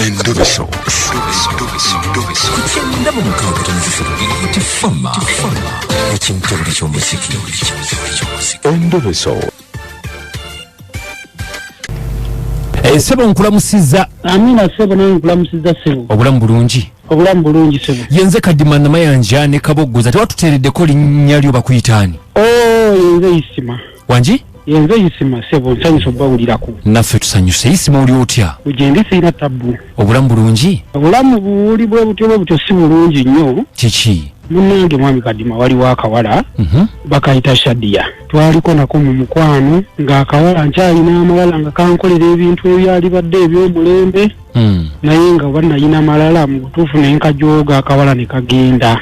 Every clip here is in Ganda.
Endobeso. Kutenda mu mukaaga tanzifuru tifama. Ekintu ky'omuziki. Endobeso. Sebo nkulamusiza. Amina sebo nkulamusiza sebo. Obulamu bulungi. Obulamu bulungi sebo. Yenze kadimana mayanja ne kaboggoza tewatutereddeko linnya lyo bakuyitaani. Yenze isima. Wange? Yenze isima sebo nsanyusa bawulirako. Naffe tusanyuse isima oli otya? Ugende sina tabu. Obulamu bulungi? Obulamu buli bwe butyo si bulungi nnyo. Kiki? Munange mwami kadima wali wakawala bakayita Shadia twaliko nako mu Mukwano ng'akawala nkyalina amalala nga kankolera ebintu ebyali badde ebyomulembe naye nga bannayina amalala mu butuufu nenkajooga akawala ne kagenda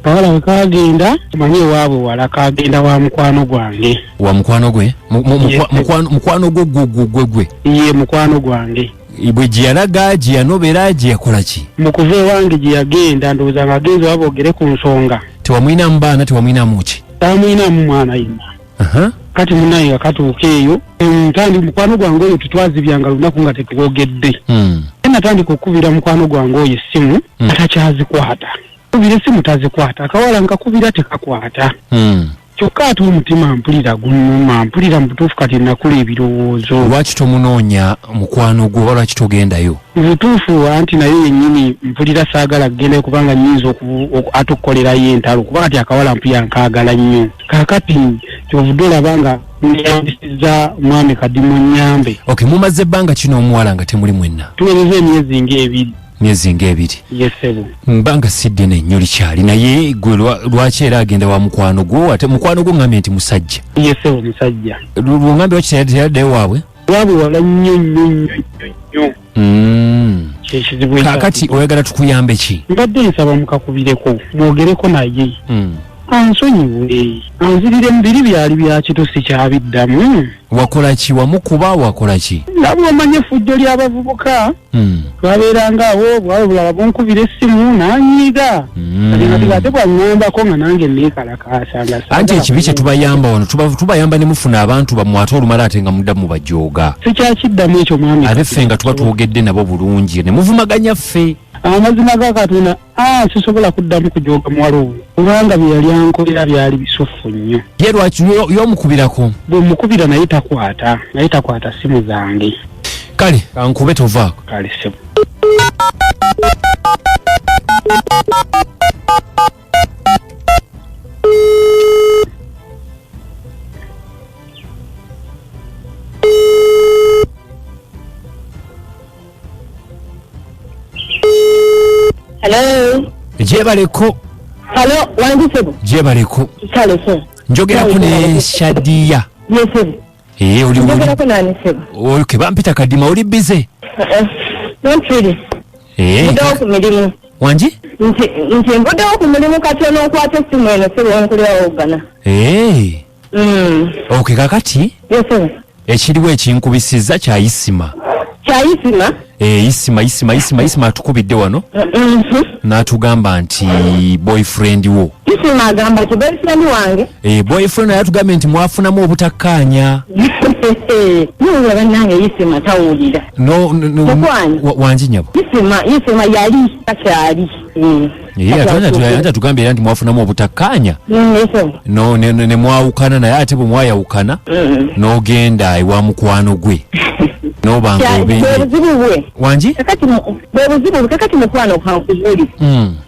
kawala we kagenda manye waabwe wala kagenda wa mukwano gwange wa mukwano gwe mukwano gwe ye mukwano gwange Ibwe jiyalaga jiyanobera jiyakola ki mukuva ewange giyagenda ndowooza nga agenze waboogere ku nsonga tewamwina mbaana tewamwina muki tamwina mu mwana yenna kati munaye nga katuuka eyo ntandi mukwano gwange oyo tutwazibyanga lunaku nga tetwogedde natandika okubira mukwano gwange oyo essimu atakyazikwata kubira essimu tazikwata akawala nkakubira tekakwata kyokka ate omutima mpulira gunnuma mpulira mu butuufu kati nakula ebirowoozo lwaki tomunoonya mukwano gwo oba lwaki togendayo mu butuufu anti naye yennyini mpulira saagala kugendayo kubanga nnyinza ate okukolerayo entalo kuba kati akawala mpuya nkaagala nnyo kaakati kyovudde olaba nga neyambisiza mwami kadimu nnyambe mumaze ebbanga kino omuwala nga temuli mwenna tuwereza emyezi ng'ebiri yesebo mbanga siddene nnyo likyali naye gwe lwaki era agenda wa mukwano gwo ate mukwano gwo ngambye nti musajja yesebo musajja lwongambye wakitayaddeyo waabwe wala nnyo kaakati oyagala tukuyambe ki mbadde nsaba mukakubireko mwogereko naye ansonyiwe anzirire mu biri byali bya kitusi kyabiddamu wakola ki wamukuba wakola ki nabwe omanye effujjo ly'abavubuka twabeeranga awo bwawe bulala bunkubira essimu nanyiiga kati ate bwannyambako nga nange neekalakaasa anti ekibi kye tubayamba wano tubayamba ne mufuna abantu bammwe ate olumala ate nga mudda mubajooga sikyakiddamu ekyo mwami ate ffe nga tuba twogedde nabo bulungi ne muvumaganya ffe amazima ga Katonda sisobola kuddamu kujooga muwala oyo kubanga bye yali ankolera byali bisufu nnyo ye lwaki y'omukubirako bwe mukubira naye takwata simu zange kale kankube tovaako kale sebo Hello. Jebaleko. Hello, Wange sebo. Jebaleko. Kale sebo. Njogerako ne Shadia. Yes sebo. Oli njogerako nani sebo. Okay, bampita kadima oli busy. Don't really. Mudawo ku mirimu. Wange? Nti mudawo ku mirimu kati onookwata essimu eno sebo onkulira wogana. Okay, kakati? Yes sebo. Ekiriwo ekinkubisiza kya isima. Isima atukubidde wano n'atugamba nti boyfriend wo isima agamba ti boyfriend wange boyfriend naye atugambye nti mwafunamu obutakkaanya niwe bannange isima tawulira Wange nyabo isima yali takyali ate atugambye era nti mwafunamu obutakkaanya ne mwawukana naye ate bwe mwayawukana n'ogenda ewa mukwano gwe nobanga obuzibu Wange kakati mukwano kankubuli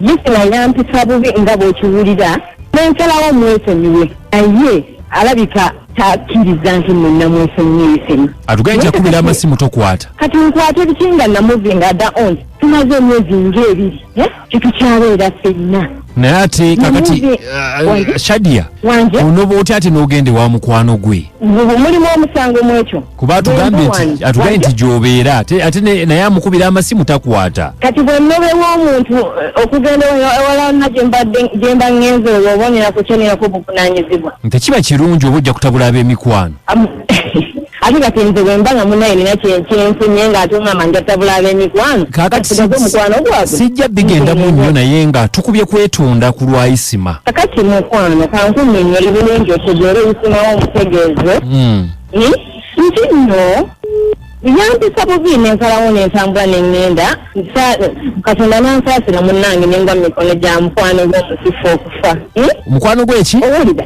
isima yampisa bubi nga bw'okiwulira n'ensalawo omwesonyiwe naye alabika takkiriza nti mwenna mwesonyiwe atugambye nti akubira amasimu tokwata kati nkwata ebikinga namuvinga dda on tumaze emyezi ng'ebiri tetukyabeera ffenna naye ate kakati Shadia onoba otya ate n'ogende wa mukwano gwe mulimu omusango mwekyo kuba atugambye nti gy'obeera ate naye amukubira amasimu takwata kati bwe nnobewa omuntu okugenda ewalana gye mba ngenze olwo oba onera kukyoneraku obuvunaanyizibwa tekiba kirungi oba ojja kutabula ab'emikwano ate kati nze bwe mba nga munaye nina kyenfunye ng'ate ongamba njatabula ab'emikwano kakati sijja bigenda mu nnyo naye nga tukubye kwetunda ku lwa isima kakati mukwano kankunnyonnyoli bulungi otegeere isima w'omutegeezo nti nno yampisa bubi nensalawo nentambula nengenda katonda nansasira munnange nengwa mikono gya mukwano gwe omusifu okufa. Mukwano gwe ki? Owulira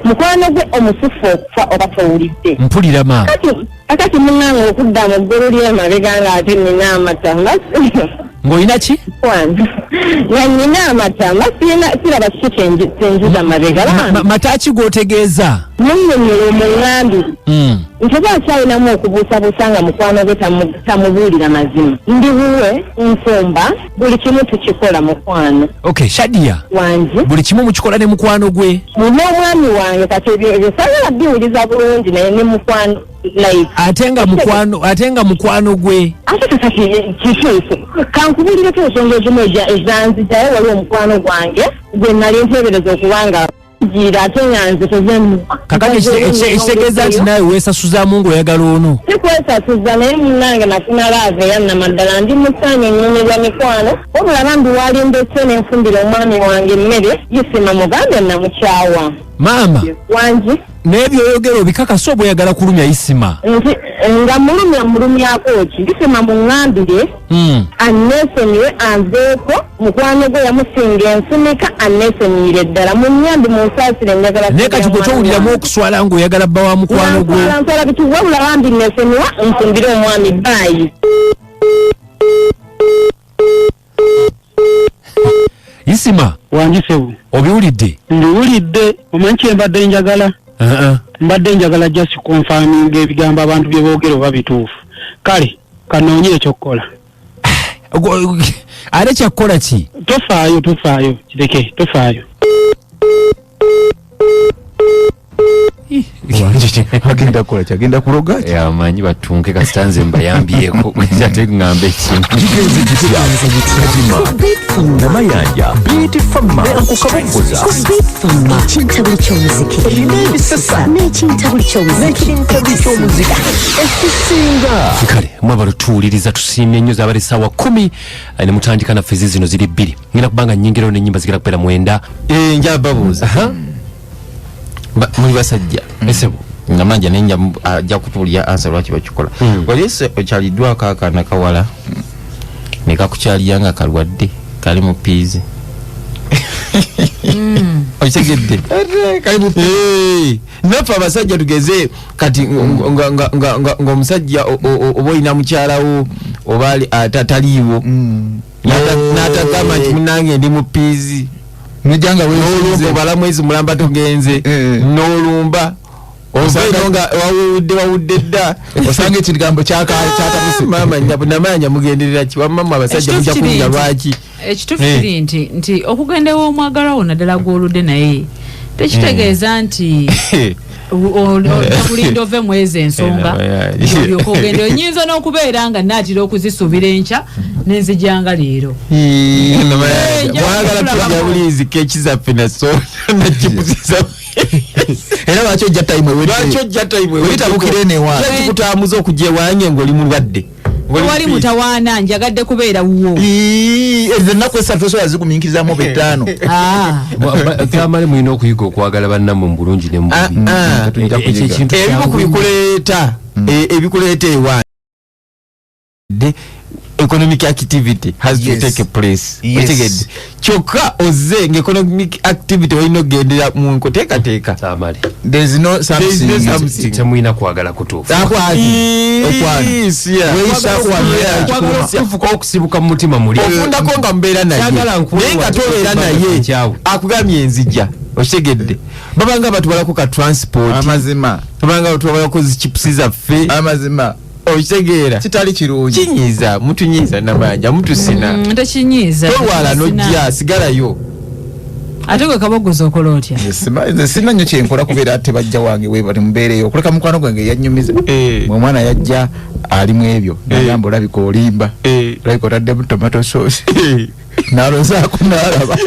mukwano gwe omusifu okufa oba towulidde? Mpulira maama. Akati munnange okudda mu ggulu ly'emabega ng'ate nina amatamba. Ng'olina ki? Nga nina amatamba siraba kiki kyenjiza mabega. Mataki g'otegeeza? Munnyonnyola omuŋŋambi nti oba akyalinamu okubuusabuusa nga mukwano gwe tamubuulira mazima. Ndi wuwe nfumba buli kimu tukikola mukwano. Okay, Shadia. Wange. Buli kimu mukikola ne mukwano gwe. Muna omwami wange kati ebyo sagala biwuliza bulungi naye ne mukwano like. Ate nga mukwano gwe. Ate kati kiki kankubulire tu ensonga ezimu ezanzijayo waliwo omukwano gwange gwe nali nteebereza okubanga gira ate nyanze tezemu. Kakati ekitegeeza nti nawe weesasuzaamu ng'oyagala ono. Sikwesasuza naye munnange nafuna laava eyanna maddala ndi musaanye ennyumirwa mikwano wabula bambi waali ndetse nenfumbira omwami wange emmere yisima mugambe namukyawa. Maama. Wange. N'ebyo oyogera obikakasa oba oyagala kulumya isima? Nti nga mulumyako ki isima muŋŋambire anneesonyiwe anveeko mukwano gwe yamusinga enfunika anneesonyiire ddala munnyambi munsaasire njagala. Naye kati gwe towuliramu okuswala ng'oyagala bba wa mukwano gwe? Nswala biti wabula bambi nneesonyiwa nfumbire omwami baayi. Isima. Wange sebu. Obiwulidde? Ndiwulidde. Omanyi kye mbadde njagala? Mbadde njagala just confirming ebigambo abantu bye boogera oba bituufu. Kale kanoonye ekyokukola. Ate kyakukola ki? Tofaayo kireke tofaayo. Agenda kukola ki? Agenda kuloga ki? Amanyi batunke kasitanze mbayambyeko ate ŋŋambe ekimu. Namayanja biitifama okukabuguza ekintabuli ky'omuziki ebisasa n'ekintabuli ky'omuziki ekisinga. Kale mwaba lutuwuliriza tusiimye nnyo zaabali ssaawa 10 ne mutandika naffe zino ziri 2 ngenda kubanga nnyingirawo n'ennyimba zigera kubeera 9. Njaba babuuza muli basajja esebo namanja nenja ajja kutuulya ansa lwaki bakikola wali okyaliddwako akaana kawala ne kakukyalira nga kalwadde kali mu piizi okitegedde kali mu piizi naffe abasajja tugeze kati ng'omusajja oba olina mukyalawo oba ataliiwo n'atagamba nti munange ndi mu piizi nujanga weolumba bala mwezi mulamba togenze n'olumba osanga nga wawudde dda osanga ekigambo kyatabuse maama namanya mugenderera ki wamama abasajja mujja kulinga lwaki ekituufu kiri nti okugenda ew'omwagalwawo naddala gw'oludde naye tekitegeeza nti okulinda ove mwezi ensonga olyoka ogenda oyinza n'okubeera nga naatira okuzisuubira enkya nenzijanga leero mwagala tulya buliizi kekizaffe nakibuzisa era lwaki ojja time wewitabukire newa kikutaamuza okujja ewange ng'oli mulwadde wali mutawaana njagadde kubeera wuwo ezo ennaku esatu osobola zigumiikirizamu oba 5 kyamale mulina okuyiga okwagala bannammwe mu bulungi ne mu ebimu ebikuleeta ewange economic activity has to take a place. Yes. Kyokka oze economic activity walina okugendera mu nkoteekateeka. Samale. There is no something. Temuyina kwagala kutuufu. Okusibuka mu mutima muli. Ofundako nga mubeera naye. Naye nga tobeera naye. Akugambye enzija. Okitegedde. Babanga batubalako ka transport. Amazima. Babanga batubalako zichipusi zaffe. Amazima. Okitegeera kitali kirungi kinyiza mutunyiza namanja mutusina ntakinyiza tolwala nojja sigalayo ate gwe kabogoza okola otya nze sina nnyo kyenkola kubeera ate bajja wange webali mubeereyo okuleka mukwano gwange yanyumiza mwe mwana yajja alimu ebyo nagamba olabika olimba olabika otaddemu tomato sauce nalozaako nalaba